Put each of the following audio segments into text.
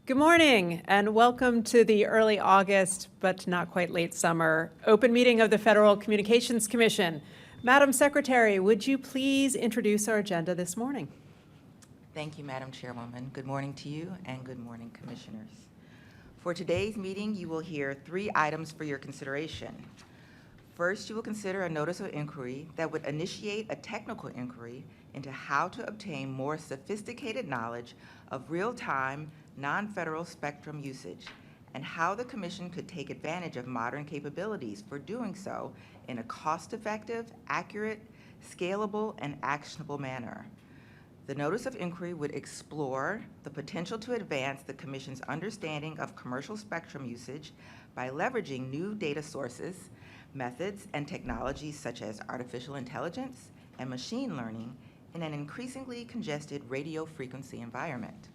Good morning and welcome to the early August, but not quite late summer, open meeting of the Federal Communications Commission. Madam Secretary, would you please introduce our agenda this morning? Thank you, Madam Chairwoman. Good morning to you and good morning, Commissioners. For today's meeting, you will hear 3 items for your consideration. First, you will consider a notice of inquiry that would initiate a technical inquiry into how to obtain more sophisticated knowledge of real-time, non-federal spectrum usage and how the Commission could take advantage of modern capabilities for doing so in a cost-effective, accurate, scalable, and actionable manner. The notice of inquiry would explore the potential to advance the Commission's understanding of commercial spectrum usage by leveraging new data sources, methods, and technologies such as artificial intelligence and machine learning in an increasingly congested radio frequency environment.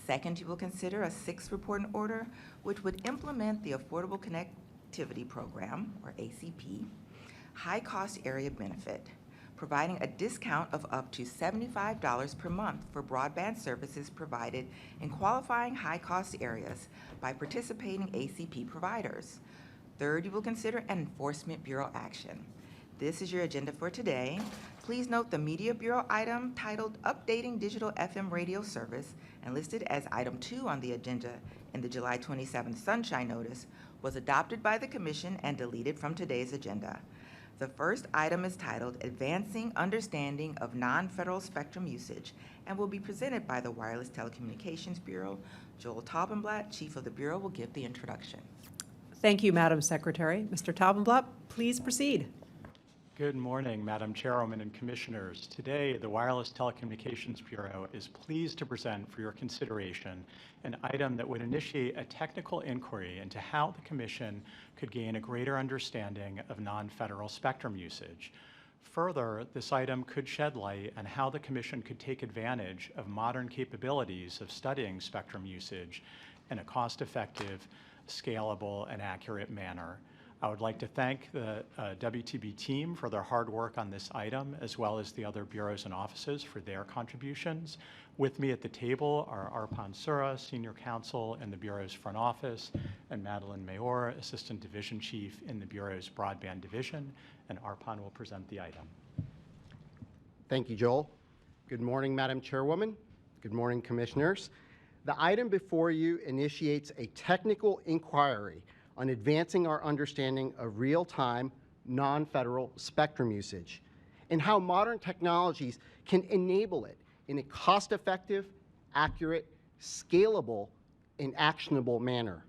Second, you will consider a 6th report and order which would implement the Affordable Connectivity Program, or ACP, high-cost area benefit, providing a discount of up to $75 per month for broadband services provided in qualifying high-cost areas by participating ACP providers. Third, you will consider an Enforcement Bureau action. This is your agenda for today. Please note the Media Bureau item titled Updating Digital FM Radio Service and listed as item 2 on the agenda in the July 27th Sunshine Notice was adopted by the Commission and deleted from today's agenda. The first item is titled Advancing Understanding of Non-Federal Spectrum Usage and will be presented by the Wireless Telecommunications Bureau. Joel Taubenblatt, Chief of the Bureau, will give the introduction. Thank you, Madam Secretary. Mr. Taubenblatt, please proceed. Good morning, Madam Chairwoman and Commissioners. Today, the Wireless Telecommunications Bureau is pleased to present for your consideration an item that would initiate a technical inquiry into how the Commission could gain a greater understanding of non-federal spectrum usage. Further, this item could shed light on how the Commission could take advantage of modern capabilities of studying spectrum usage in a cost-effective, scalable, and accurate manner. I would like to thank the WTB team for their hard work on this item, as well as the other bureaus and offices for their contributions. With me at the table are Arpan Sura, Senior Counsel in the Bureau's front office, and Madeline Mayor, Assistant Division Chief in the Bureau's Broadband Division, and Arpan will present the item. Thank you, Joel. Good morning, Madam Chairwoman. Good morning, Commissioners. The item before you initiates a technical inquiry on advancing our understanding of real-time, non-federal spectrum usage and how modern technologies can enable it in a cost-effective, accurate, scalable, and actionable manner.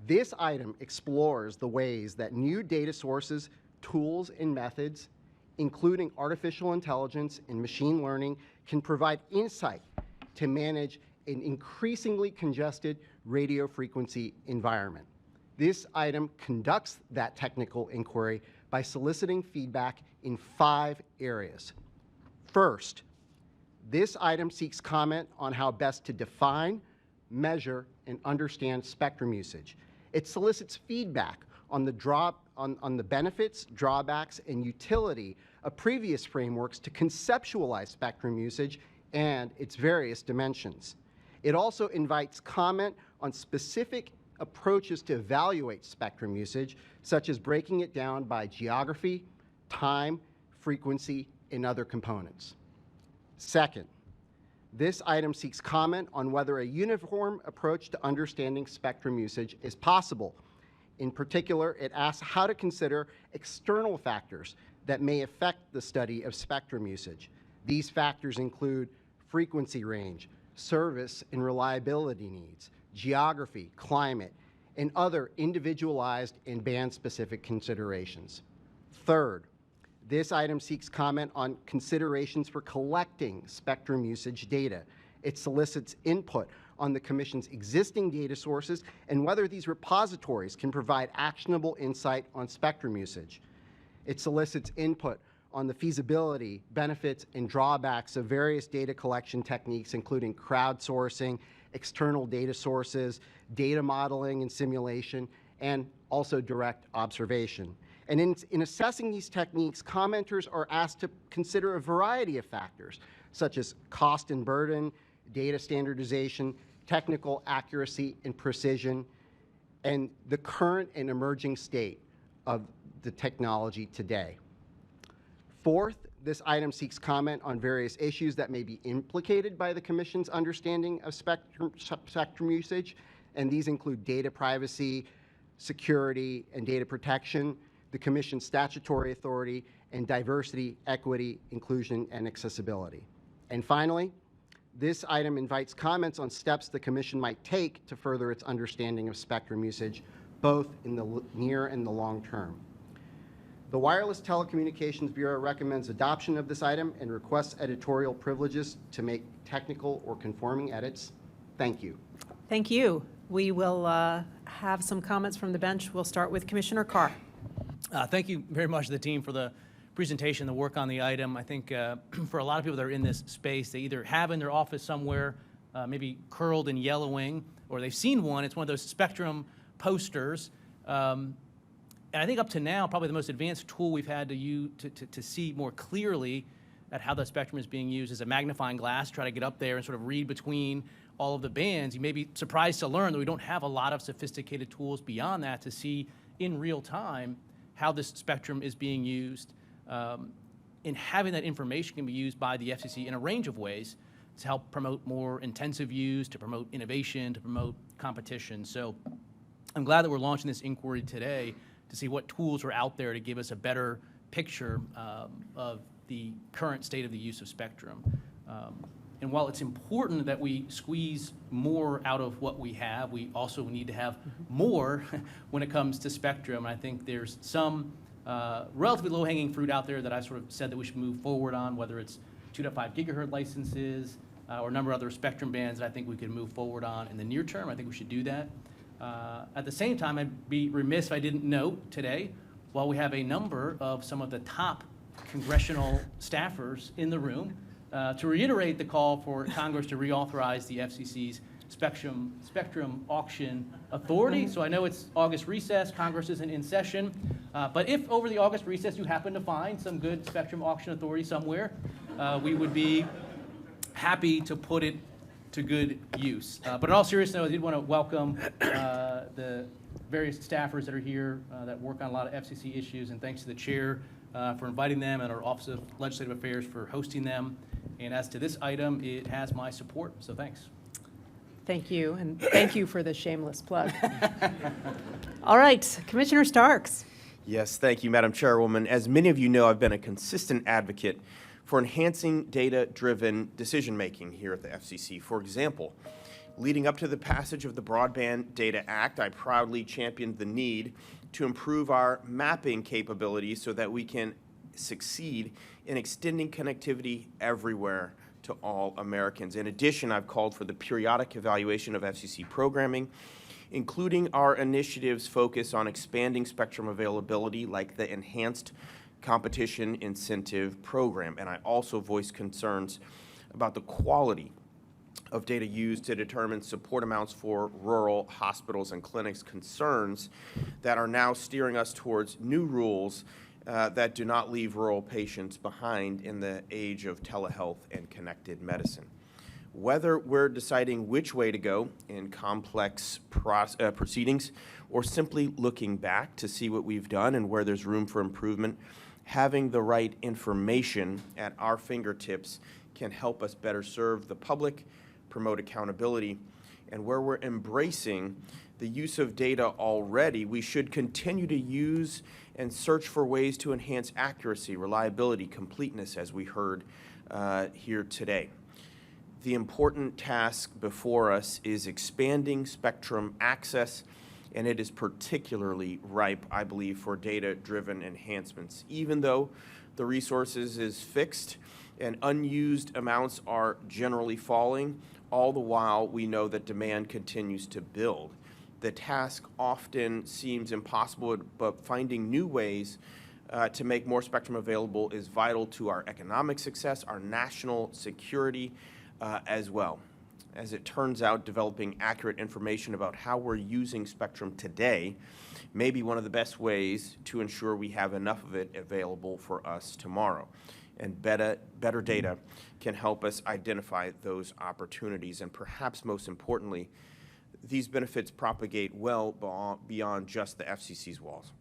This item explores the ways that new data sources, tools, and methods, including artificial intelligence and machine learning, can provide insight to manage an increasingly congested radio frequency environment. This item conducts that technical inquiry by soliciting feedback in 5 areas. First, this item seeks comment on how best to define, measure, and understand spectrum usage. It solicits feedback on the benefits, drawbacks, and utility of previous frameworks to conceptualize spectrum usage and its various dimensions. It also invites comment on specific approaches to evaluate spectrum usage, such as breaking it down by geography, time, frequency, and other components. Second, this item seeks comment on whether a uniform approach to understanding spectrum usage is possible. In particular, it asks how to consider external factors that may affect the study of spectrum usage. These factors include frequency range, service and reliability needs, geography, climate, and other individualized and band-specific considerations. Third, this item seeks comment on considerations for collecting spectrum usage data. It solicits input on the Commission's existing data sources and whether these repositories can provide actionable insight on spectrum usage. It solicits input on the feasibility, benefits, and drawbacks of various data collection techniques, including crowdsourcing, external data sources, data modeling and simulation, and also direct observation. And in assessing these techniques, commenters are asked to consider a variety of factors, such as cost and burden, data standardization, technical accuracy and precision, and the current and emerging state of the technology today. Fourth, this item seeks comment on various issues that may be implicated by the Commission's understanding of spectrum usage, and these include data privacy, security, and data protection, the Commission's statutory authority, and diversity, equity, inclusion, and accessibility. And finally, this item invites comments on steps the Commission might take to further its understanding of spectrum usage, both in the near and the long term. The Wireless Telecommunications Bureau recommends adoption of this item and requests editorial privileges to make technical or conforming edits. Thank you. Thank you. We will have some comments from the bench. We'll start with Commissioner Carr. Thank you very much to the team for the presentation, the work on the item. I think for a lot of people that are in this space, they either have in their office somewhere, maybe curled and yellowing, or they've seen one. It's one of those spectrum posters. And I think up to now, probably the most advanced tool we've had to see more clearly at how the spectrum is being used is a magnifying glass, try to get up there and sort of read between all of the bands. You may be surprised to learn that we don't have a lot of sophisticated tools beyond that to see in real time how this spectrum is being used. And having that information can be used by the FCC in a range of ways to help promote more intensive use, to promote innovation, to promote competition. So I'm glad that we're launching this inquiry today to see what tools are out there to give us a better picture of the current state of the use of spectrum. And while it's important that we squeeze more out of what we have, we also need to have more when it comes to spectrum. I think there's some relatively low-hanging fruit out there that I sort of said that we should move forward on, whether it's 2.5 gigahertz licenses or a number of other spectrum bands that I think we could move forward on in the near term. I think we should do that. At the same time, I'd be remiss if I didn't note today, while we have a number of some of the top congressional staffers in the room, to reiterate the call for Congress to reauthorize the FCC's spectrum auction authority. So I know it's August recess, Congress isn't in session, but if over the August recess you happen to find some good spectrum auction authority somewhere, we would be happy to put it to good use. But in all seriousness, I did want to welcome the various staffers that are here that work on a lot of FCC issues, and thanks to the chair for inviting them and our Office of Legislative Affairs for hosting them. And as to this item, it has my support, so thanks. Thank you, and thank you for the shameless plug. All right, Commissioner Starks. Yes, thank you, Madam Chairwoman. As many of you know, I've been a consistent advocate for enhancing data-driven decision-making here at the FCC. For example, leading up to the passage of the Broadband Data Act, I proudly championed the need to improve our mapping capabilities so that we can succeed in extending connectivity everywhere to all Americans. In addition, I've called for the periodic evaluation of FCC programming, including our initiatives focused on expanding spectrum availability, like the Enhanced Competition Incentive Program. And I also voiced concerns about the quality of data used to determine support amounts for rural hospitals and clinics, concerns that are now steering us towards new rules that do not leave rural patients behind in the age of telehealth and connected medicine. Whether we're deciding which way to go in complex proceedings or simply looking back to see what we've done and where there's room for improvement, having the right information at our fingertips can help us better serve the public, promote accountability, and where we're embracing the use of data already, we should continue to use and search for ways to enhance accuracy, reliability, completeness, as we heard here today. The important task before us is expanding spectrum access, and it is particularly ripe, I believe, for data-driven enhancements. Even though the resources is fixed and unused amounts are generally falling, all the while we know that demand continues to build. The task often seems impossible, but finding new ways to make more spectrum available is vital to our economic success, our national security as well. As it turns out, developing accurate information about how we're using spectrum today may be one of the best ways to ensure we have enough of it available for us tomorrow. and better data can help us identify those opportunities. And perhaps most importantly, these benefits propagate well beyond just the FCC's walls.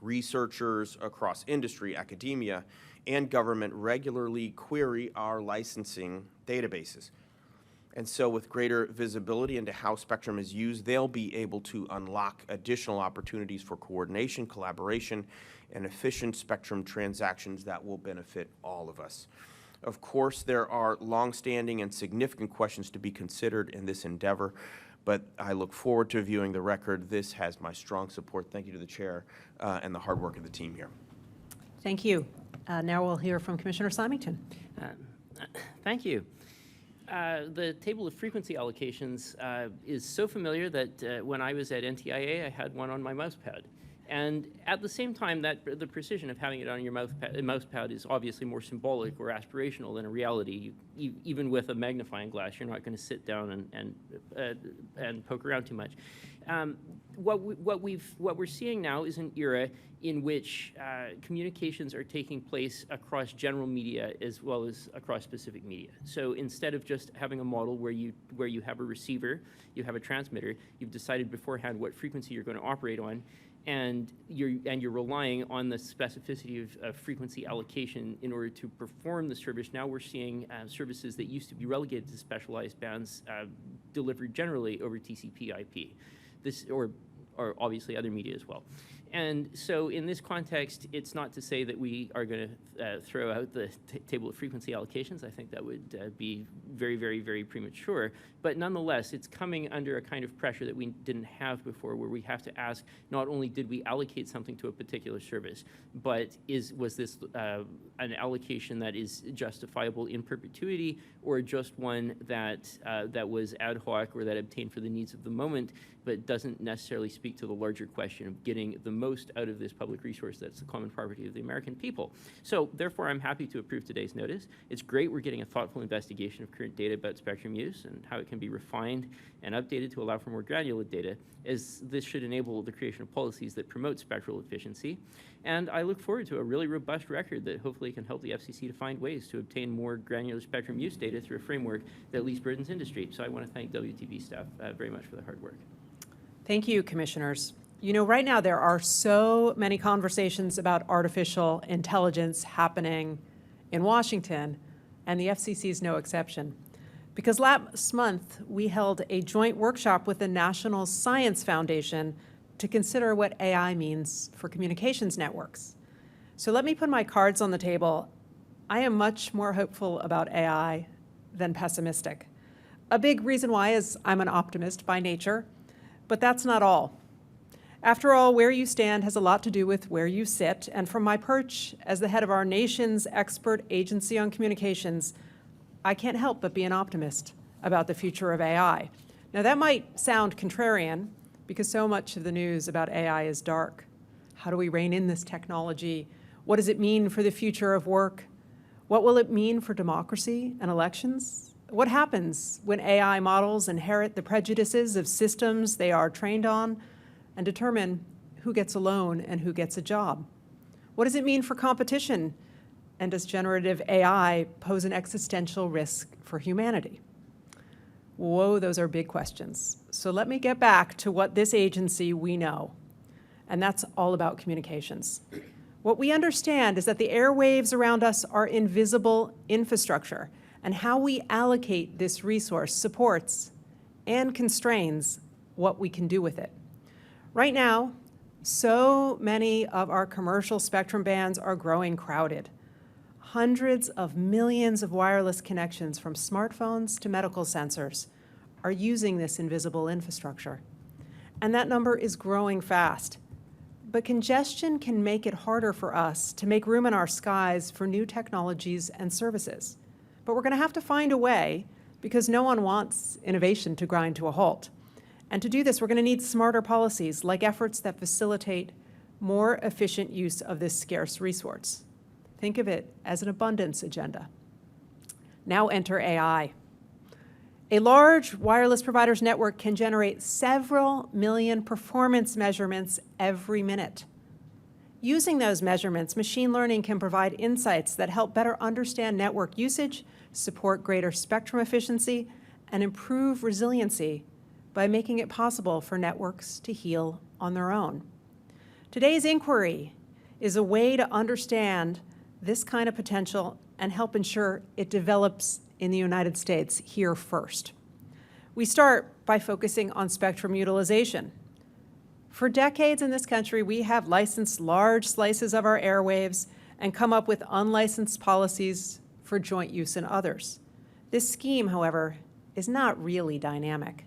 Researchers across industry, academia, and government regularly query our licensing databases. And so with greater visibility into how spectrum is used, they'll be able to unlock additional opportunities for coordination, collaboration, and efficient spectrum transactions that will benefit all of us. Of course, there are longstanding and significant questions to be considered in this endeavor, but I look forward to viewing the record. This has my strong support. Thank you to the chair and the hard work of the team here. Thank you. Now we'll hear from Commissioner Simington. Thank you. The table of frequency allocations is so familiar that when I was at NTIA, I had one on my mouse pad. And at the same time, that the precision of having it on your mouse pad is obviously more symbolic or aspirational than a reality. Even with a magnifying glass, you're not going to sit down and poke around too much. What we're seeing now is an era in which communications are taking place across general media as well as across specific media. So instead of just having a model where you have a receiver, you have a transmitter, you've decided beforehand what frequency you're going to operate on, and you're relying on the specificity of frequency allocation in order to perform the service. Now we're seeing services that used to be relegated to specialized bands delivered generally over TCP/IP. This or obviously other media as well. And so in this context, it's not to say that we are going to throw out the table of frequency allocations. I think that would be very, very, very premature. But nonetheless, it's coming under a kind of pressure that we didn't have before, where we have to ask, not only did we allocate something to a particular service, but was this an allocation that is justifiable in perpetuity, or just one that was ad hoc or that obtained for the needs of the moment, but doesn't necessarily speak to the larger question of getting the most out of this public resource that's the common property of the American people. So therefore, I'm happy to approve today's notice. It's great we're getting a thoughtful investigation of current data about spectrum use and how it can be refined and updated to allow for more granular data, as this should enable the creation of policies that promote spectral efficiency. And I look forward to a really robust record that hopefully can help the FCC to find ways to obtain more granular spectrum use data through a framework that least burdens industry. So I want to thank WTV staff very much for the hard work. Thank you, commissioners. You know, right now there are so many conversations about artificial intelligence happening in Washington, and the FCC is no exception. Because last month, we held a joint workshop with the National Science Foundation to consider what AI means for communications networks. So let me put my cards on the table. I am much more hopeful about AI than pessimistic. A big reason why is I'm an optimist by nature, but that's not all. After all, where you stand has a lot to do with where you sit, and from my perch as the head of our nation's expert agency on communications, I can't help but be an optimist about the future of AI. Now that might sound contrarian, because so much of the news about AI is dark. How do we rein in this technology? What does it mean for the future of work? What will it mean for democracy and elections? What happens when AI models inherit the prejudices of systems they are trained on and determine who gets a loan and who gets a job? What does it mean for competition? And does generative AI pose an existential risk for humanity? Whoa, those are big questions. So let me get back to what this agency we know, and that's all about communications. What we understand is that the airwaves around us are invisible infrastructure, and how we allocate this resource supports and constrains what we can do with it. Right now, so many of our commercial spectrum bands are growing crowded. Hundreds of millions of wireless connections from smartphones to medical sensors are using this invisible infrastructure. And that number is growing fast. But congestion can make it harder for us to make room in our skies for new technologies and services. But we're going to have to find a way, because no one wants innovation to grind to a halt. And to do this, we're going to need smarter policies, like efforts that facilitate more efficient use of this scarce resource. Think of it as an abundance agenda. Now enter AI. A large wireless provider's network can generate several million performance measurements every minute. Using those measurements, machine learning can provide insights that help better understand network usage, support greater spectrum efficiency, and improve resiliency by making it possible for networks to heal on their own. Today's inquiry is a way to understand this kind of potential and help ensure it develops in the United States here first. We start by focusing on spectrum utilization. For decades in this country, we have licensed large slices of our airwaves and come up with unlicensed policies for joint use in others. This scheme, however, is not really dynamic.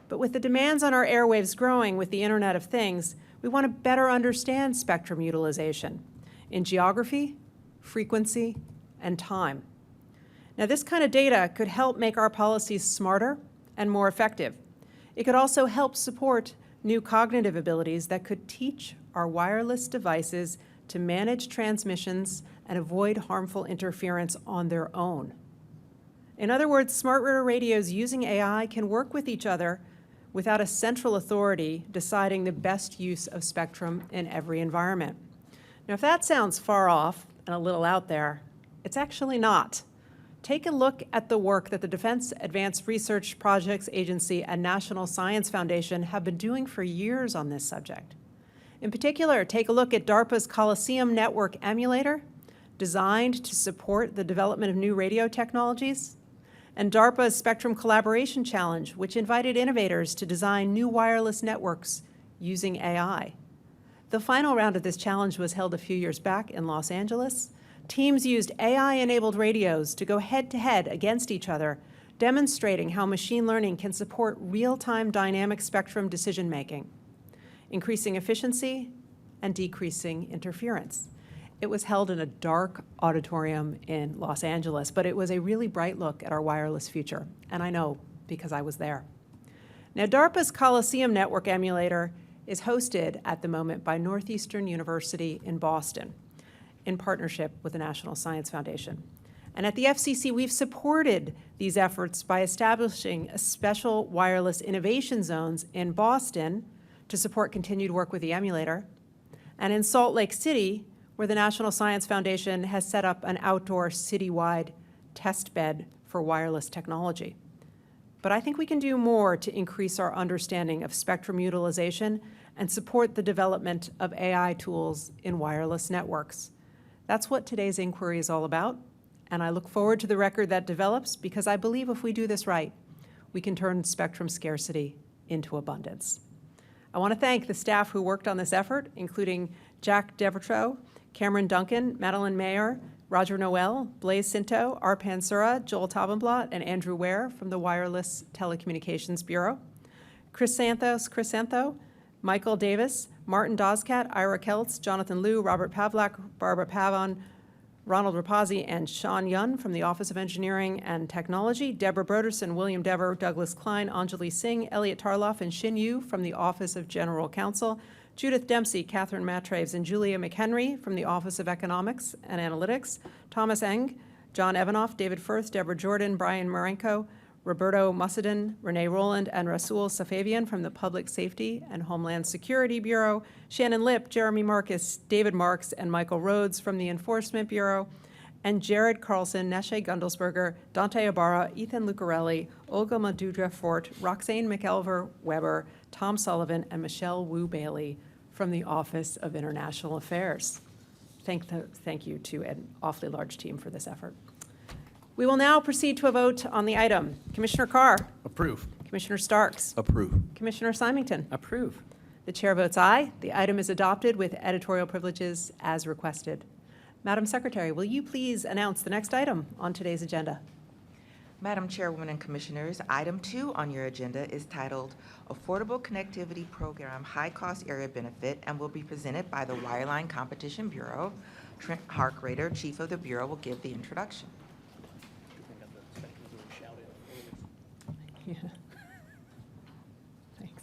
But with the demands on our airwaves growing with the Internet of Things, we want to better understand spectrum utilization in geography, frequency, and time. Now, this kind of data could help make our policies smarter and more effective. It could also help support new cognitive abilities that could teach our wireless devices to manage transmissions and avoid harmful interference on their own. In other words, smart radios using AI can work with each other without a central authority deciding the best use of spectrum in every environment. Now, if that sounds far off and a little out there, it's actually not. Take a look at the work that the Defense Advanced Research Projects Agency and National Science Foundation have been doing for years on this subject. In particular, take a look at DARPA's Coliseum Network Emulator, designed to support the development of new radio technologies, and DARPA's Spectrum Collaboration Challenge, which invited innovators to design new wireless networks using AI. The final round of this challenge was held a few years back in Los Angeles. Teams used AI-enabled radios to go head-to-head against each other, demonstrating how machine learning can support real-time dynamic spectrum decision-making, increasing efficiency and decreasing interference. It was held in a dark auditorium in Los Angeles, but it was a really bright look at our wireless future, and I know because I was there. Now, DARPA's Coliseum Network Emulator is hosted at the moment by Northeastern University in Boston, in partnership with the National Science Foundation. And at the FCC, we've supported these efforts by establishing a special wireless innovation zones in Boston to support continued work with the emulator, and in Salt Lake City, where the National Science Foundation has set up an outdoor citywide test bed for wireless technology. But I think we can do more to increase our understanding of spectrum utilization and support the development of AI tools in wireless networks. That's what today's inquiry is all about, and I look forward to the record that develops because I believe if we do this right, we can turn spectrum scarcity into abundance. I want to thank the staff who worked on this effort, including Jack Devertreaux, Cameron Duncan, Madeline Mayer, Roger Noel, Blaise Cinto, Arpan Sura, Joel Taubenblatt, and Andrew Ware from the Wireless Telecommunications Bureau, Chris Santho, Michael Davis, Martin Doskat, Ira Keltz, Jonathan Liu, Robert Pavlak, Barbara Pavon, Ronald Rapazzi, and Sean Yun from the Office of Engineering and Technology, Deborah Broderson, William Dever, Douglas Klein, Anjali Singh, Elliot Tarloff, and Xin Yu from the Office of General Counsel, Judith Dempsey, Catherine Matraves, and Julia McHenry from the Office of Economics and Analytics, Thomas Eng, John Evanoff, David Firth, Deborah Jordan, Brian Marenko, Roberto Musadin, Renee Roland, and Rasul Safavian from the Public Safety and Homeland Security Bureau, Shannon Lipp, Jeremy Marcus, David Marks, and Michael Rhodes from the Enforcement Bureau, and Jared Carlson, Neshe Gundelsberger, Dante Ibarra, Ethan Lucarelli, Olga Madudra Fort, Roxane McElver Weber, Tom Sullivan, and Michelle Wu Bailey from the Office of International Affairs. Thank you to an awfully large team for this effort. We will now proceed to a vote on the item. Commissioner Carr? Approve. Commissioner Starks? Approve. Commissioner Simington? Approve. The chair votes aye. The item is adopted with editorial privileges as requested. Madam Secretary, will you please announce the next item on today's agenda? Madam Chairwoman and Commissioners, item 2 on your agenda is titled Affordable Connectivity Program High Cost Area Benefit and will be presented by the Wireline Competition Bureau. Trent Harkrader, Chief of the Bureau, will give the introduction. Yeah. Thanks.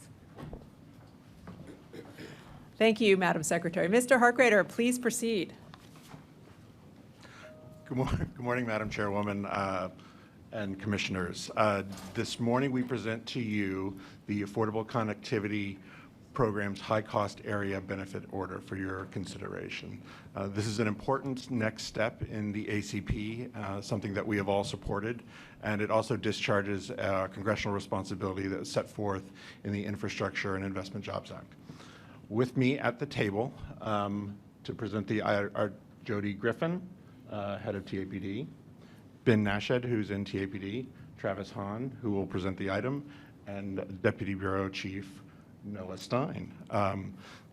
Thank you, Madam Secretary. Mr. Harkrader, please proceed. Good morning, Madam Chairwoman and Commissioners. This morning we present to you the Affordable Connectivity program's high-cost area benefit order for your consideration. This is an important next step in the ACP, something that we have all supported, and it also discharges congressional responsibility that was set forth in the Infrastructure and Investment Jobs Act. With me at the table to present are Jody Griffin, head of TAPD, Ben Nashed, who's in TAPD, Travis Hahn, who will present the item, and Deputy Bureau Chief Noah Stein.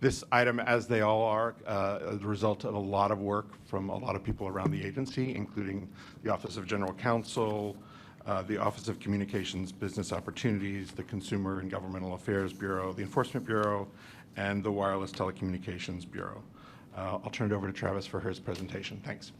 This item, as they all are, the result of a lot of work from a lot of people around the agency, including the Office of General Counsel, the Office of Communications Business Opportunities, the Consumer and Governmental Affairs Bureau, the Enforcement Bureau, and the Wireless Telecommunications Bureau. I'll turn it over to Travis for his presentation. Thanks.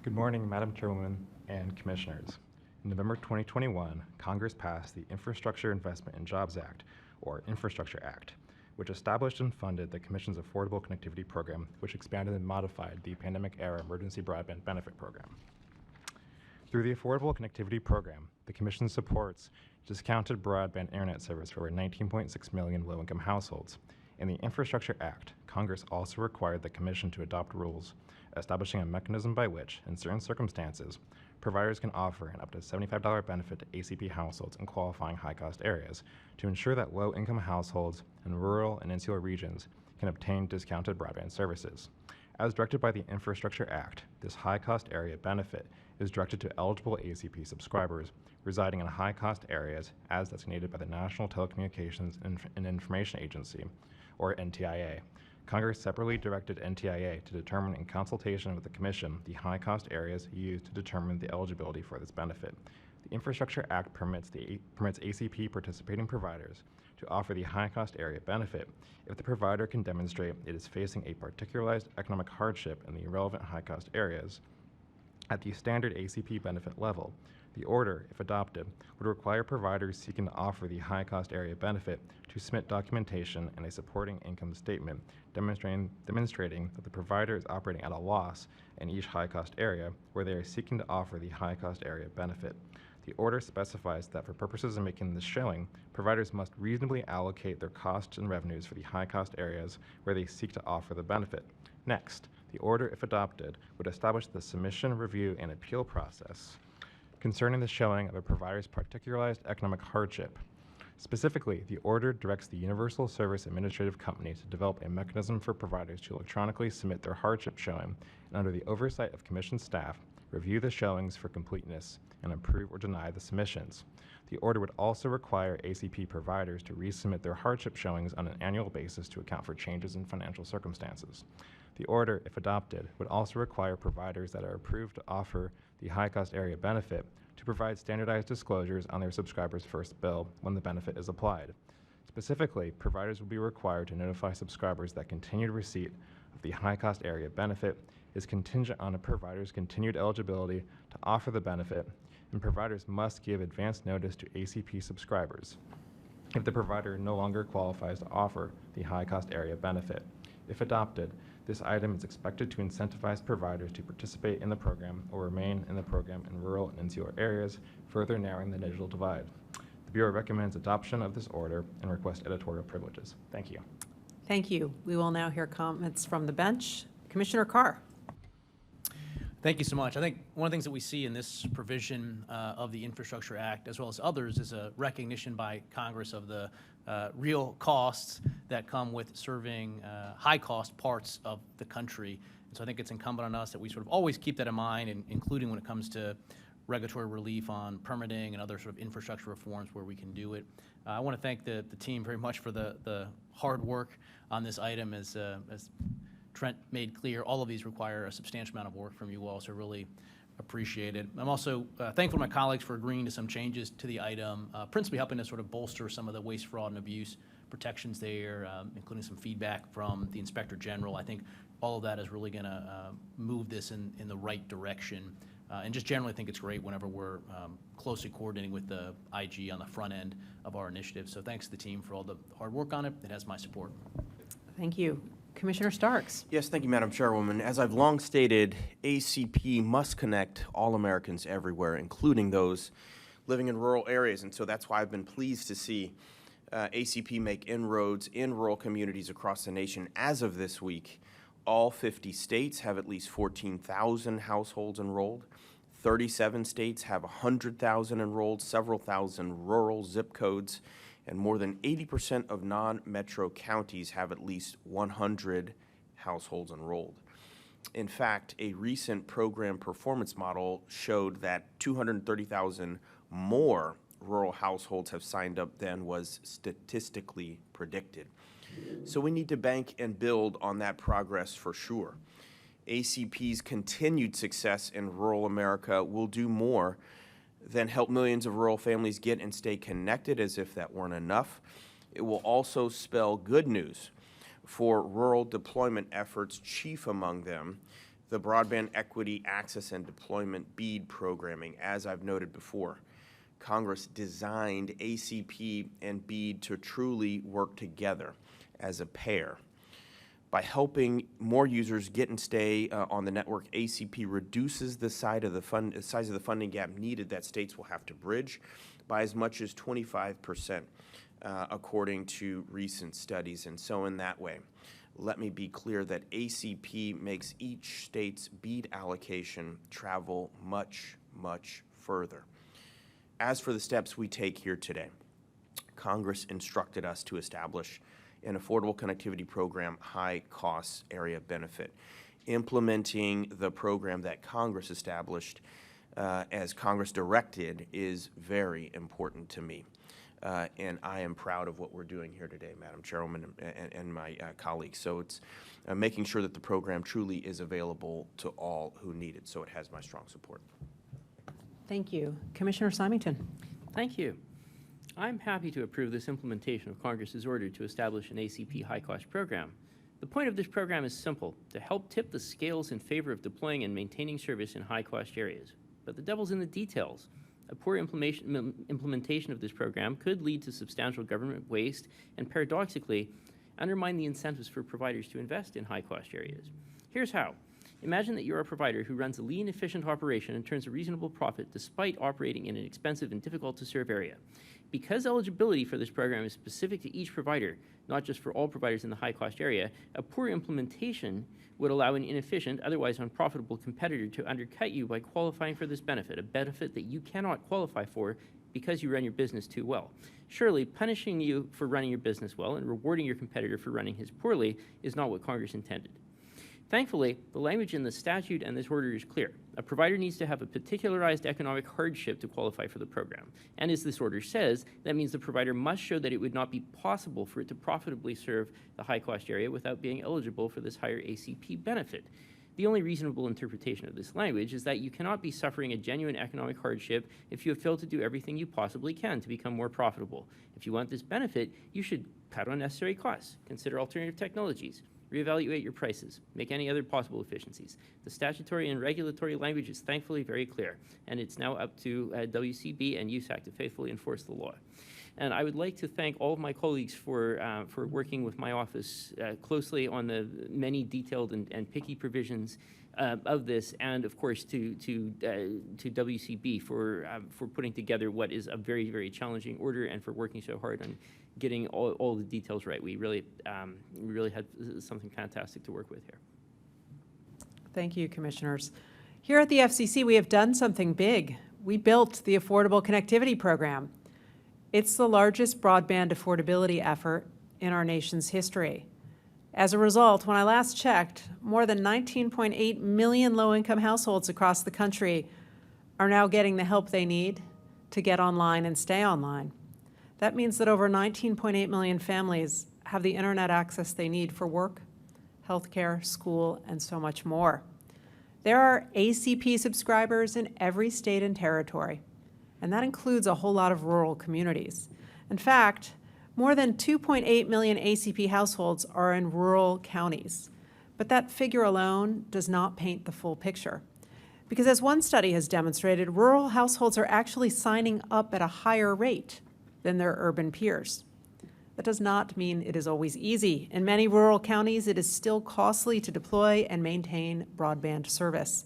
Good morning, Madam Chairwoman and Commissioners. In November 2021, Congress passed the Infrastructure Investment and Jobs Act, or Infrastructure Act, which established and funded the Commission's Affordable Connectivity Program, which expanded and modified the pandemic-era Emergency Broadband Benefit Program. Through the Affordable Connectivity Program, the Commission supports discounted broadband internet service for over 19.6 million low-income households. In the Infrastructure Act, Congress also required the Commission to adopt rules establishing a mechanism by which, in certain circumstances, providers can offer an up to $75 benefit to ACP households in qualifying high-cost areas to ensure that low-income households in rural and insular regions can obtain discounted broadband services. As directed by the Infrastructure Act, this high-cost area benefit is directed to eligible ACP subscribers residing in high-cost areas as designated by the National Telecommunications and Information Agency, or NTIA. Congress separately directed NTIA to determine in consultation with the Commission the high-cost areas used to determine the eligibility for this benefit. The Infrastructure Act permits ACP participating providers to offer the high-cost area benefit if the provider can demonstrate it is facing a particularized economic hardship in the relevant high-cost areas at the standard ACP benefit level. The order, if adopted, would require providers seeking to offer the high-cost area benefit to submit documentation and a supporting income statement demonstrating that the provider is operating at a loss in each high-cost area where they are seeking to offer the high-cost area benefit. The order specifies that for purposes of making this showing, providers must reasonably allocate their costs and revenues for the high-cost areas where they seek to offer the benefit. Next, the order, if adopted, would establish the submission, review, and appeal process concerning the showing of a provider's particularized economic hardship. Specifically, the order directs the Universal Service Administrative Company to develop a mechanism for providers to electronically submit their hardship showing and, under the oversight of Commission staff, review the showings for completeness and approve or deny the submissions. The order would also require ACP providers to resubmit their hardship showings on an annual basis to account for changes in financial circumstances. The order, if adopted, would also require providers that are approved to offer the high-cost area benefit to provide standardized disclosures on their subscriber's first bill when the benefit is applied. Specifically, providers will be required to notify subscribers that continued receipt of the high-cost area benefit is contingent on a provider's continued eligibility to offer the benefit, and providers must give advance notice to ACP subscribers if the provider no longer qualifies to offer the high-cost area benefit. If adopted, this item is expected to incentivize providers to participate in the program or remain in the program in rural and insular areas, further narrowing the digital divide. The Bureau recommends adoption of this order and requests editorial privileges. Thank you. Thank you. We will now hear comments from the bench. Commissioner Carr. Thank you so much. I think one of the things that we see in this provision of the Infrastructure Act, as well as others, is a recognition by Congress of the real costs that come with serving high-cost parts of the country. And so I think it's incumbent on us that we sort of always keep that in mind, and including when it comes to regulatory relief on permitting and other sort of infrastructure reforms where we can do it. I want to thank the team very much for the hard work on this item. As Trent made clear, all of these require a substantial amount of work from you all, so really appreciate it. I'm also thankful to my colleagues for agreeing to some changes to the item, principally helping to sort of bolster some of the waste, fraud, and abuse protections there, including some feedback from the Inspector General. I think all of that is really going to move this in the right direction. And just generally think it's great whenever we're closely coordinating with the IG on the front end of our initiative. So thanks to the team for all the hard work on it. It has my support. Thank you. Commissioner Starks. Yes, thank you, Madam Chairwoman. As I've long stated, ACP must connect all Americans everywhere, including those living in rural areas. And so that's why I've been pleased to see ACP make inroads in rural communities across the nation. As of this week, all 50 states have at least 14,000 households enrolled. 37 states have 100,000 enrolled, several thousand rural zip codes, and more than 80% of non-metro counties have at least 100 households enrolled. In fact, a recent program performance model showed that 230,000 more rural households have signed up than was statistically predicted. So we need to bank and build on that progress for sure. ACP's continued success in rural America will do more than help millions of rural families get and stay connected, as if that weren't enough. It will also spell good news for rural deployment efforts, chief among them the Broadband Equity Access and Deployment BEAD programming. As I've noted before, Congress designed ACP and BEAD to truly work together as a pair. By helping more users get and stay on the network, ACP reduces the size of the funding gap needed that states will have to bridge by as much as 25%, according to recent studies. And so in that way, let me be clear that ACP makes each state's BEAD allocation travel much, much further. As for the steps we take here today, Congress instructed us to establish an affordable connectivity program, high cost area benefit. Implementing the program that Congress established as Congress directed is very important to me. And I am proud of what we're doing here today, Madam Chairwoman and my colleagues. So it's making sure that the program truly is available to all who need it. So it has my strong support. Thank you. Commissioner Simington. Thank you. I'm happy to approve this implementation of Congress's order to establish an ACP high-cost program. The point of this program is simple: to help tip the scales in favor of deploying and maintaining service in high-cost areas. But the devil's in the details. A poor implementation of this program could lead to substantial government waste and, paradoxically, undermine the incentives for providers to invest in high-cost areas. Here's how. Imagine that you're a provider who runs a lean, efficient operation and turns a reasonable profit despite operating in an expensive and difficult-to-serve area. Because eligibility for this program is specific to each provider, not just for all providers in the high-cost area, a poor implementation would allow an inefficient, otherwise unprofitable competitor to undercut you by qualifying for this benefit, a benefit that you cannot qualify for because you run your business too well. Surely, punishing you for running your business well and rewarding your competitor for running his poorly is not what Congress intended. Thankfully, the language in the statute and this order is clear. A provider needs to have a particularized economic hardship to qualify for the program. And as this order says, that means the provider must show that it would not be possible for it to profitably serve the high-cost area without being eligible for this higher ACP benefit. The only reasonable interpretation of this language is that you cannot be suffering a genuine economic hardship if you have failed to do everything you possibly can to become more profitable. If you want this benefit, you should cut unnecessary costs, consider alternative technologies, reevaluate your prices, make any other possible efficiencies. The statutory and regulatory language is thankfully very clear, and it's now up to WCB and USAC to faithfully enforce the law. And I would like to thank all of my colleagues for working with my office closely on the many detailed and picky provisions of this, and of course to WCB for putting together what is a very, very challenging order and for working so hard on getting all the details right. We really had something fantastic to work with here. Thank you, Commissioners. Here at the FCC, we have done something big. We built the Affordable Connectivity Program. It's the largest broadband affordability effort in our nation's history. As a result, when I last checked, more than 19.8 million low-income households across the country are now getting the help they need to get online and stay online. That means that over 19.8 million families have the internet access they need for work, healthcare, school, and so much more. There are ACP subscribers in every state and territory, and that includes a whole lot of rural communities. In fact, more than 2.8 million ACP households are in rural counties, but that figure alone does not paint the full picture. Because as one study has demonstrated, rural households are actually signing up at a higher rate than their urban peers. That does not mean it is always easy. In many rural counties, it is still costly to deploy and maintain broadband service.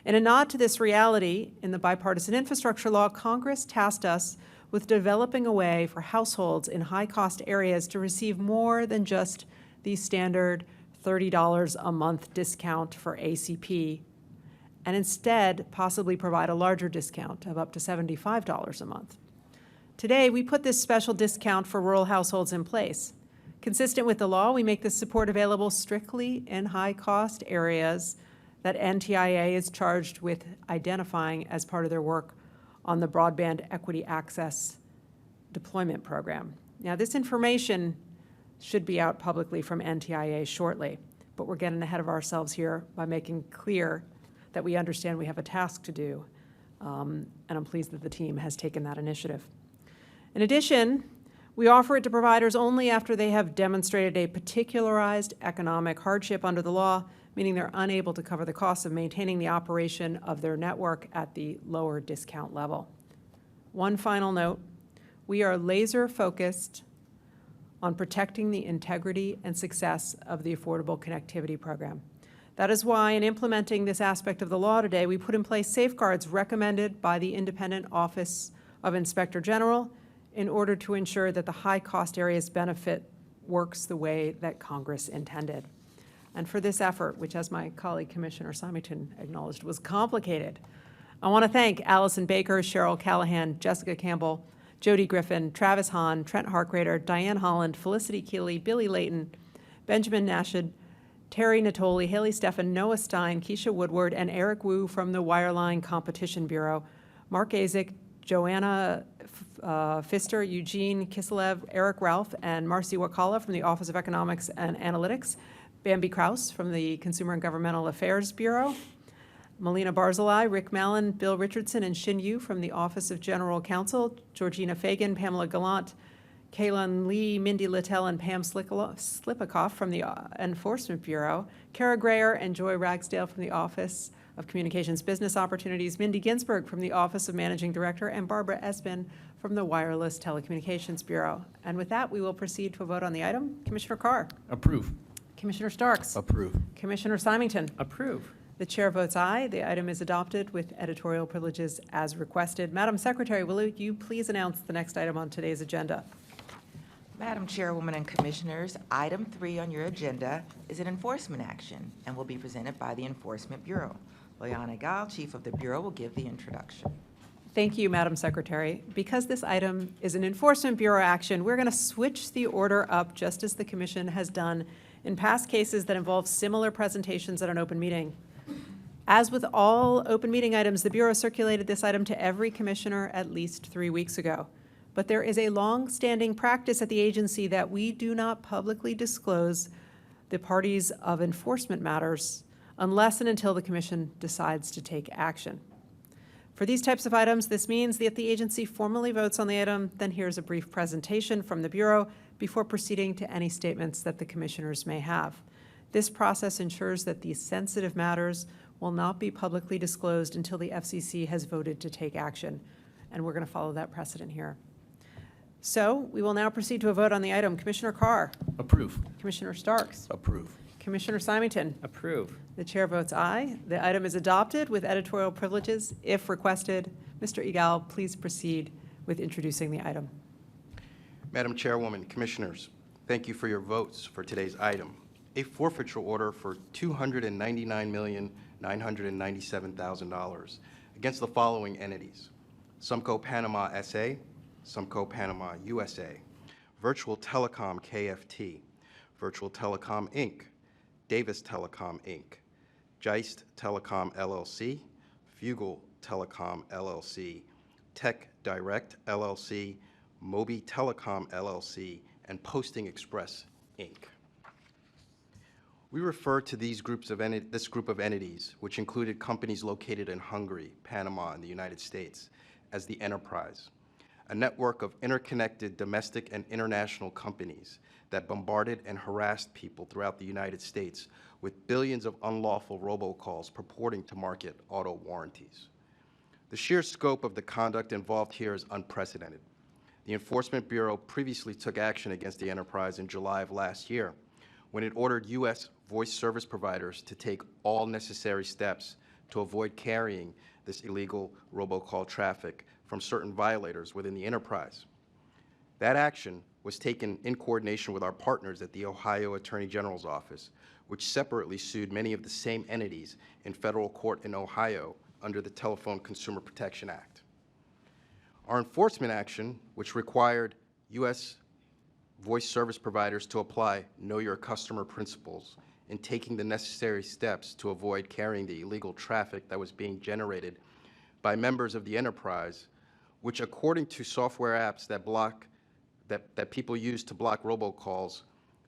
In a nod to this reality, in the bipartisan infrastructure law, Congress tasked us with developing a way for households in high-cost areas to receive more than just the standard $30 a month discount for ACP, and instead possibly provide a larger discount of up to $75 a month. Today, we put this special discount for rural households in place. Consistent with the law, we make this support available strictly in high-cost areas that NTIA is charged with identifying as part of their work on the Broadband Equity Access Deployment Program. Now, this information should be out publicly from NTIA shortly, but we're getting ahead of ourselves here by making clear that we understand we have a task to do, and I'm pleased that the team has taken that initiative. In addition, we offer it to providers only after they have demonstrated a particularized economic hardship under the law, meaning they're unable to cover the costs of maintaining the operation of their network at the lower discount level. One final note, we are laser-focused on protecting the integrity and success of the Affordable Connectivity Program. That is why, in implementing this aspect of the law today, we put in place safeguards recommended by the Independent Office of Inspector General in order to ensure that the high-cost areas benefit works the way that Congress intended. And for this effort, which, as my colleague Commissioner Simington acknowledged, was complicated, I want to thank Allison Baker, Cheryl Callahan, Jessica Campbell, Jody Griffin, Travis Hahn, Trent Harkrader, Diane Holland, Felicity Keeley, Billy Layton, Benjamin Nashid, Terry Natoli, Haley Steffen, Noah Stein, Keisha Woodward, and Eric Wu from the Wireline Competition Bureau, Mark Azik, Joanna Pfister, Eugene Kiselev, Eric Ralph, and Marcy Wakala from the Office of Economics and Analytics, Bambi Kraus from the Consumer and Governmental Affairs Bureau, Melina Barzilai, Rick Mallon, Bill Richardson, and Shin Yu from the Office of General Counsel, Georgina Fagan, Pamela Gallant, Kaylin Lee, Mindy Littell, and Pam Slipikoff from the Enforcement Bureau, Kara Grayer and Joy Ragsdale from the Office of Communications Business Opportunities, Mindy Ginsburg from the Office of Managing Director, and Barbara Espin from the Wireless Telecommunications Bureau. And with that, we will proceed to a vote on the item. Commissioner Carr? Approve. Commissioner Starks? Approve. Commissioner Simington? Approve. The chair votes aye. The item is adopted with editorial privileges as requested. Madam Secretary, will you please announce the next item on today's agenda? Madam Chairwoman and Commissioners, item 3 on your agenda is an enforcement action and will be presented by the Enforcement Bureau. Loyana Gal, Chief of the Bureau, will give the introduction. Thank you, Madam Secretary. Because this item is an Enforcement Bureau action, we're going to switch the order up just as the Commission has done in past cases that involve similar presentations at an open meeting. As with all open meeting items, the Bureau circulated this item to every commissioner at least 3 weeks ago. But there is a long-standing practice at the agency that we do not publicly disclose the parties of enforcement matters unless and until the Commission decides to take action. For these types of items, this means that the agency formally votes on the item, then hears a brief presentation from the Bureau before proceeding to any statements that the commissioners may have. This process ensures that these sensitive matters will not be publicly disclosed until the FCC has voted to take action, and we're going to follow that precedent here. So we will now proceed to a vote on the item. Commissioner Carr? Approve. Commissioner Starks? Approve. Commissioner Simington? Approve. The chair votes aye. The item is adopted with editorial privileges if requested. Mr. Egal, please proceed with introducing the item. Madam Chairwoman, Commissioners, thank you for your votes for today's item. A forfeiture order for $299,997,000 against the following entities: Sumco Panama SA, Sumco Panama USA, Virtual Telecom KFT, Virtual Telecom Inc., Davis Telecom Inc., Geist Telecom LLC, Fugel Telecom LLC, Tech Direct LLC, Moby Telecom LLC, and Posting Express Inc. We refer to this group of entities, which included companies located in Hungary, Panama, and the United States, as the enterprise, a network of interconnected domestic and international companies that bombarded and harassed people throughout the United States with billions of unlawful robocalls purporting to market auto warranties. The sheer scope of the conduct involved here is unprecedented. The Enforcement Bureau previously took action against the enterprise in July of last year when it ordered U.S. voice service providers to take all necessary steps to avoid carrying this illegal robocall traffic from certain violators within the enterprise. That action was taken in coordination with our partners at the Ohio Attorney General's Office, which separately sued many of the same entities in federal court in Ohio under the Telephone Consumer Protection Act. Our enforcement action, which required U.S. voice service providers to apply Know Your Customer principles in taking the necessary steps to avoid carrying the illegal traffic that was being generated by members of the enterprise, which according to software apps that people use to block robocalls,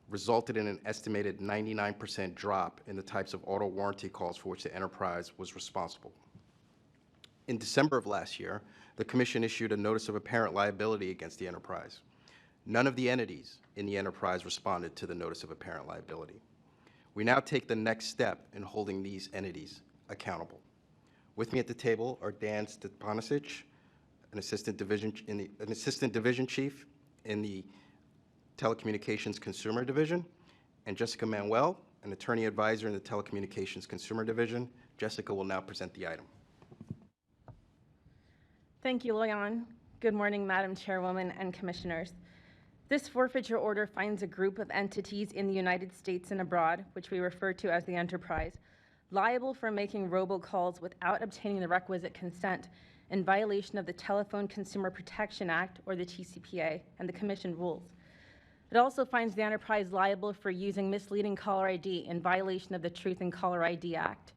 resulted in an estimated 99% drop in the types of auto warranty calls for which the enterprise was responsible. In December of last year, the Commission issued a notice of apparent liability against the enterprise. None of the entities in the enterprise responded to the notice of apparent liability. We now take the next step in holding these entities accountable. With me at the table are Dan Stepanisic, an assistant division chief in the Telecommunications Consumer Division, and Jessica Manuel, an attorney advisor in the Telecommunications Consumer Division. Jessica will now present the item. Thank you, Leon. Good morning, Madam Chairwoman and Commissioners. This forfeiture order finds a group of entities in the United States and abroad, which we refer to as the enterprise, liable for making robocalls without obtaining the requisite consent in violation of the Telephone Consumer Protection Act, or the TCPA, and the Commission rules. It also finds the enterprise liable for using misleading caller ID in violation of the Truth in Caller ID Act.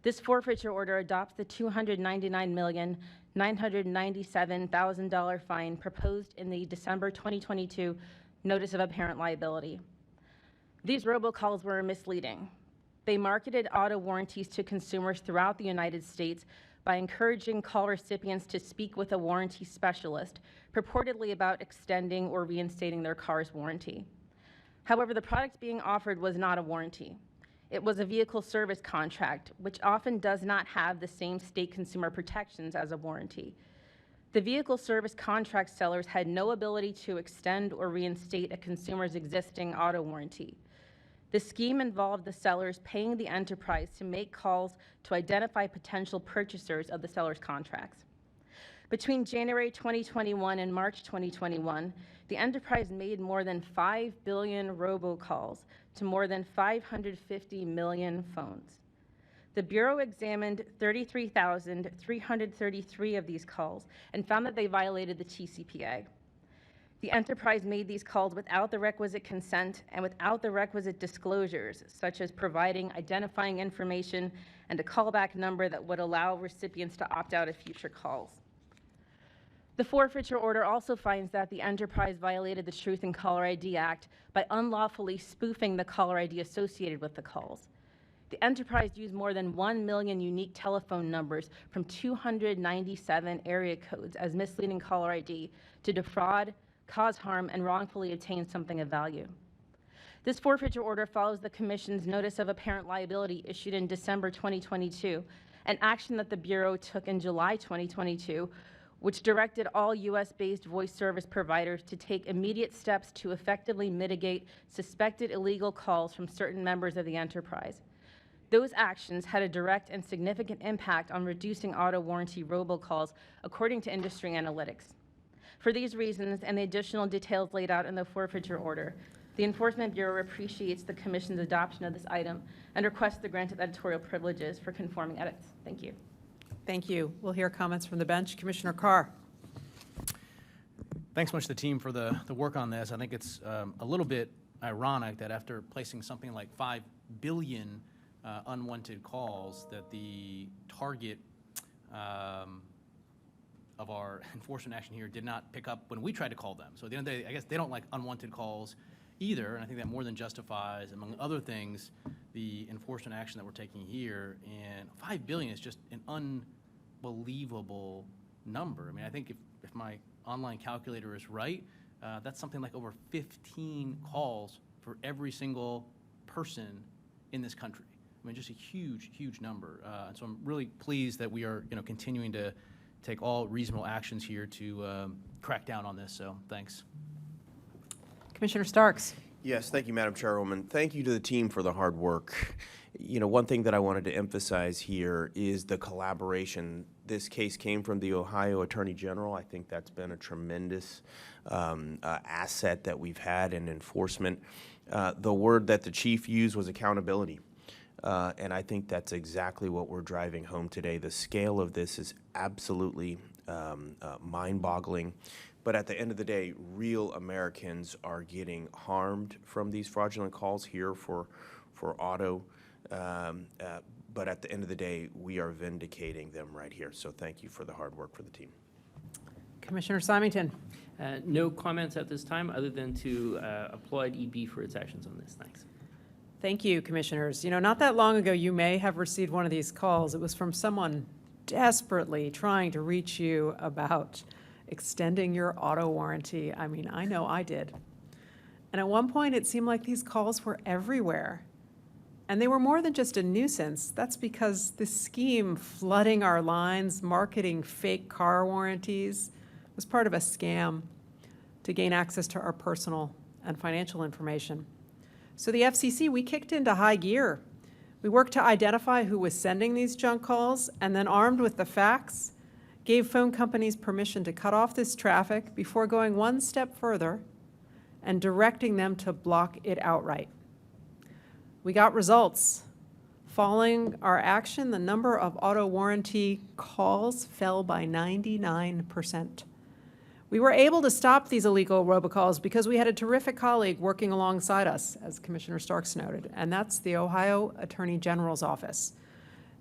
This forfeiture order adopts the $299,997,000 fine proposed in the December 2022 Notice of Apparent Liability. These robocalls were misleading. They marketed auto warranties to consumers throughout the United States by encouraging call recipients to speak with a warranty specialist, purportedly about extending or reinstating their car's warranty. However, the product being offered was not a warranty. It was a vehicle service contract, which often does not have the same state consumer protections as a warranty. The vehicle service contract sellers had no ability to extend or reinstate a consumer's existing auto warranty. The scheme involved the sellers paying the enterprise to make calls to identify potential purchasers of the seller's contracts. Between January 2021 and March 2021, the enterprise made more than 5 billion robocalls to more than 550 million phones. The Bureau examined 33,333 of these calls and found that they violated the TCPA. The enterprise made these calls without the requisite consent and without the requisite disclosures, such as providing identifying information and a callback number that would allow recipients to opt out of future calls. The forfeiture order also finds that the enterprise violated the Truth in Caller ID Act by unlawfully spoofing the caller ID associated with the calls. The enterprise used more than 1 million unique telephone numbers from 297 area codes as misleading caller ID to defraud, cause harm, and wrongfully obtain something of value. This forfeiture order follows the Commission's Notice of Apparent Liability issued in December 2022, an action that the Bureau took in July 2022, which directed all U.S.-based voice service providers to take immediate steps to effectively mitigate suspected illegal calls from certain members of the enterprise. Those actions had a direct and significant impact on reducing auto warranty robocalls, according to industry analytics. For these reasons and the additional details laid out in the forfeiture order, the Enforcement Bureau appreciates the Commission's adoption of this item and requests the grant of editorial privileges for conforming edits. Thank you. Thank you. We'll hear comments from the bench. Commissioner Carr. Thanks so much to the team for the work on this. I think it's a little bit ironic that after placing something like 5 billion unwanted calls, that the target of our enforcement action here did not pick up when we tried to call them. So at the end of the day, I guess they don't like unwanted calls either, and I think that more than justifies, among other things, the enforcement action that we're taking here. And 5 billion is just an unbelievable number. I mean, I think if my online calculator is right, that's something like over 15 calls for every single person in this country. I mean, just a huge, huge number. And so I'm really pleased that we are, continuing to take all reasonable actions here to crack down on this. So thanks. Commissioner Starks. Yes, thank you, Madam Chairwoman. Thank you to the team for the hard work. One thing that I wanted to emphasize here is the collaboration this case came from the Ohio Attorney General. I think that's been a tremendous asset that we've had in enforcement. The word that the chief used was accountability. And I think that's exactly what we're driving home today. The scale of this is absolutely mind-boggling. But at the end of the day, real Americans are getting harmed from these fraudulent calls here for auto. But at the end of the day, we are vindicating them right here. So thank you for the hard work for the team. Commissioner Simington. No comments at this time, other than to applaud EB for its actions on this. Thanks. Thank you, commissioners. You know, not that long ago, you may have received one of these calls. It was from someone desperately trying to reach you about extending your auto warranty. I mean, I know I did. And at one point, it seemed like these calls were everywhere. And they were more than just a nuisance. That's because this scheme flooding our lines, marketing fake car warranties, was part of a scam to gain access to our personal and financial information. So the FCC, we kicked into high gear. We worked to identify who was sending these junk calls, and then armed with the facts, gave phone companies permission to cut off this traffic before going one step further and directing them to block it outright. We got results. Following our action, the number of auto warranty calls fell by 99%. We were able to stop these illegal robocalls because we had a terrific colleague working alongside us, as Commissioner Starks noted, and that's the Ohio Attorney General's office.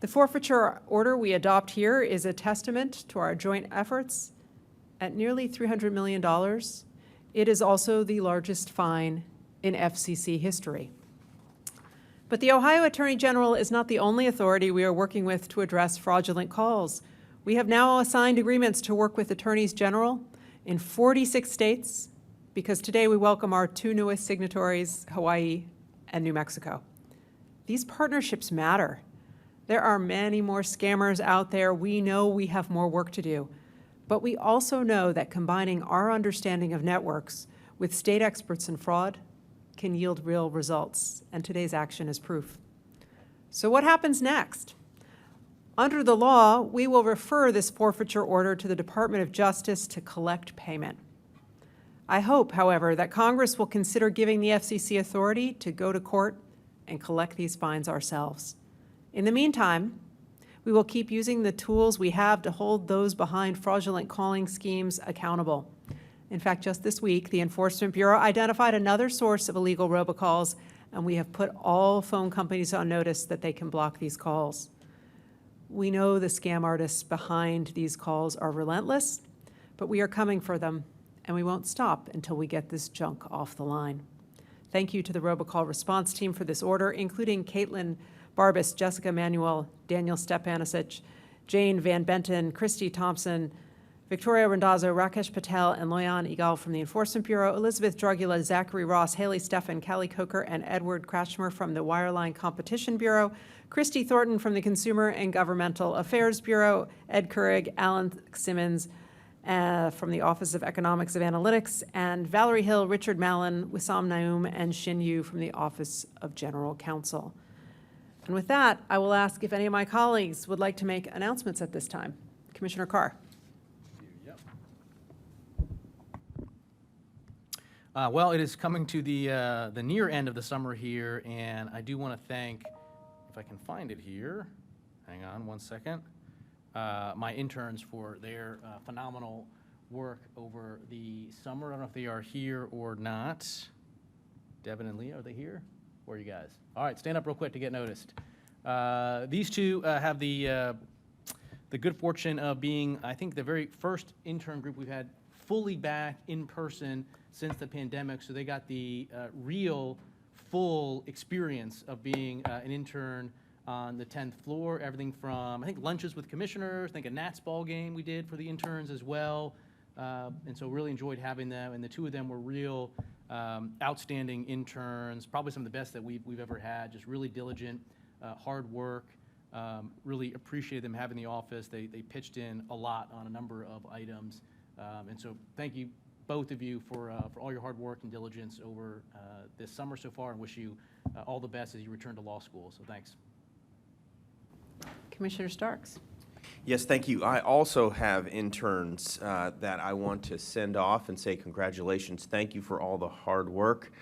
The forfeiture order we adopt here is a testament to our joint efforts. At nearly $300 million, it is also the largest fine in FCC history. But the Ohio Attorney General is not the only authority we are working with to address fraudulent calls. We have now assigned agreements to work with attorneys general in 46 states, because today we welcome our two newest signatories, Hawaii and New Mexico. These partnerships matter. There are many more scammers out there. We know we have more work to do. But we also know that combining our understanding of networks with state experts in fraud can yield real results, and today's action is proof. So what happens next? Under the law, we will refer this forfeiture order to the Department of Justice to collect payment. I hope, however, that Congress will consider giving the FCC authority to go to court and collect these fines ourselves. In the meantime, we will keep using the tools we have to hold those behind fraudulent calling schemes accountable. In fact, just this week, the Enforcement Bureau identified another source of illegal robocalls, and we have put all phone companies on notice that they can block these calls. We know the scam artists behind these calls are relentless, but we are coming for them, and we won't stop until we get this junk off the line. Thank you to the robocall response team for this order, including Caitlin Barbas, Jessica Manuel, Daniel Stepanisic, Jane Van Benton, Christy Thompson, Victoria Randazzo, Rakesh Patel, and Loyan Igal from the Enforcement Bureau, Elizabeth Drugula, Zachary Ross, Haley Steffen, Callie Coker, and Edward Kratchmer from the Wireline Competition Bureau, Christy Thornton from the Consumer and Governmental Affairs Bureau, Ed Courig, Alan Simmons from the Office of Economics of Analytics, and Valerie Hill, Richard Mallon, Wissam Naoum, and Shin Yu from the Office of General Counsel. And with that, I will ask if any of my colleagues would like to make announcements at this time. Commissioner Carr. Well, it is coming to the near end of the summer here, and I do want to thank, if I can find it here, hang on one second, my interns for their phenomenal work over the summer. I don't know if they are here or not. Devin and Leah, are they here? Where are you guys? All right, stand up real quick to get noticed. These two have the good fortune of being, I think, the very first intern group we've had fully back in person since the pandemic, so they got the real, full experience of being an intern on the 10th floor, everything from, I think, lunches with commissioners, I think a Nats ball game we did for the interns as well, and so really enjoyed having them, and the two of them were real outstanding interns, probably some of the best that we've ever had, just really diligent, hard work, really appreciated them having the office. They pitched in a lot on a number of items, and so thank you, both of you, for all your hard work and diligence over this summer so far, and wish you all the best as you return to law school, so thanks. Commissioner Starks. Yes, thank you. I also have interns that I want to send off and say congratulations. Thank you for all the hard work.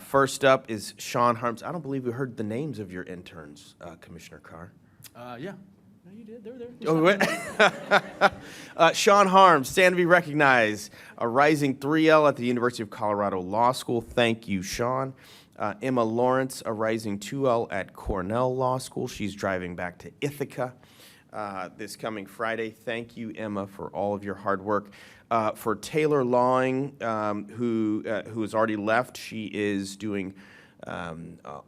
First up is Sean Harms. I don't believe we heard the names of your interns, Commissioner Carr. Yeah. No, you did. They were there. Oh, wait. Sean Harms, stand to be recognized. A rising 3L at the University of Colorado Law School. Thank you, Sean. Emma Lawrence, a rising 2L at Cornell Law School. She's driving back to Ithaca this coming Friday. Thank you, Emma, for all of your hard work. For Taylor Lawing, who has already left, she is doing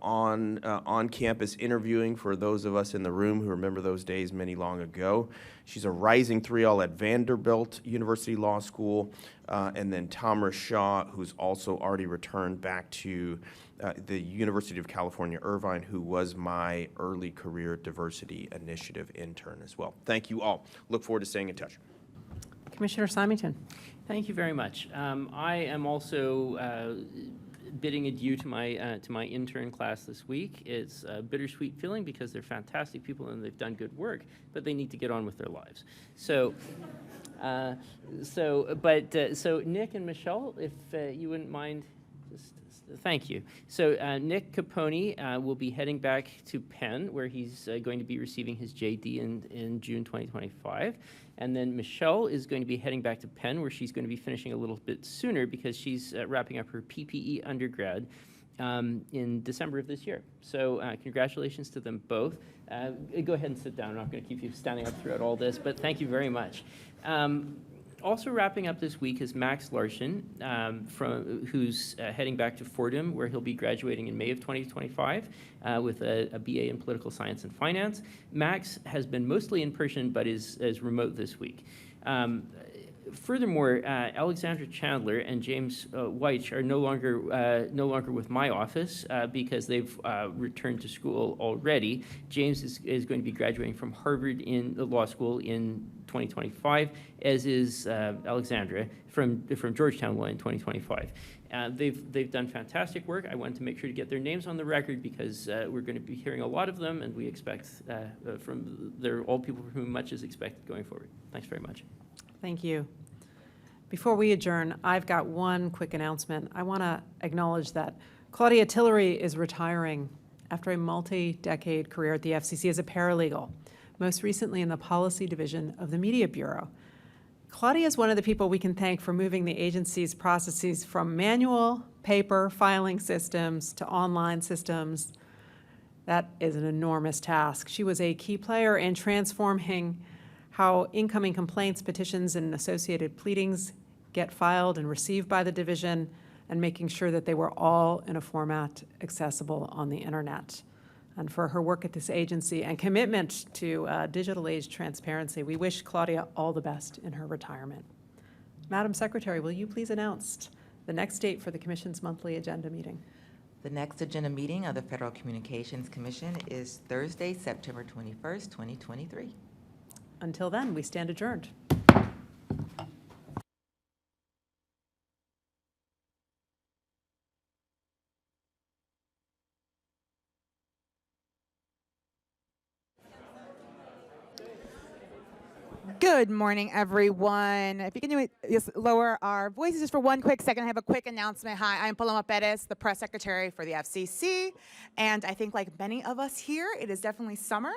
on-campus interviewing for those of us in the room who remember those days many long ago. She's a rising 3L at Vanderbilt University Law School. And then Tamara Shaw, who's also already returned back to the University of California, Irvine, who was my early career diversity initiative intern as well. Thank you all. Look forward to staying in touch. Commissioner Simington. Thank you very much. I am also bidding adieu to my intern class this week. It's a bittersweet feeling because they're fantastic people and they've done good work, but they need to get on with their lives. So, so Nick and Michelle, if you wouldn't mind, just thank you. So Nick Capone will be heading back to Penn, where he's going to be receiving his JD in June 2025. And then Michelle is going to be heading back to Penn, where she's going to be finishing a little bit sooner because she's wrapping up her PPE undergrad in December of this year. So congratulations to them both. Go ahead and sit down. I'm not going to keep you standing up throughout all this, but thank you very much. Also wrapping up this week is Max Larson, who's heading back to Fordham, where he'll be graduating in May of 2025 with a BA in Political Science and Finance. Max has been mostly in person, but is remote this week. Furthermore, Alexandra Chandler and James Weich are no longer with my office because they've returned to school already. James is going to be graduating from Harvard in the law school in 2025, as is Alexandra from Georgetown Law in 2025. They've done fantastic work. I wanted to make sure to get their names on the record because we're going to be hearing a lot of them, and we expect they're all people from whom much is expected going forward. Thanks very much. Thank you. Before we adjourn, I've got one quick announcement. I want to acknowledge that Claudia Tillery is retiring after a multi-decade career at the FCC as a paralegal, most recently in the policy division of the Media Bureau. Claudia is one of the people we can thank for moving the agency's processes from manual, paper, filing systems to online systems. That is an enormous task. She was a key player in transforming how incoming complaints, petitions, and associated pleadings get filed and received by the division, and making sure that they were all in a format accessible on the internet. And for her work at this agency and commitment to digital age transparency, we wish Claudia all the best in her retirement. Madam Secretary, will you please announce the next date for the Commission's monthly agenda meeting? The next agenda meeting of the Federal Communications Commission is Thursday, September 21st, 2023. Until then, we stand adjourned. Good morning, everyone. If you can do it, just lower our voices just for one quick second. I have a quick announcement. Hi, I'm Paloma Perez, the press secretary for the FCC. And I think like many of us here, it is definitely summer.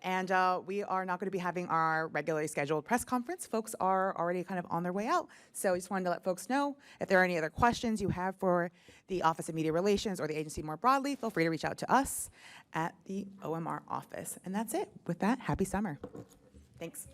And we are not going to be having our regularly scheduled press conference. Folks are already kind of on their way out. So I just wanted to let folks know if there are any other questions you have for the Office of Media Relations or the agency more broadly, feel free to reach out to us at the OMR office. And that's it. With that, happy summer. Thanks.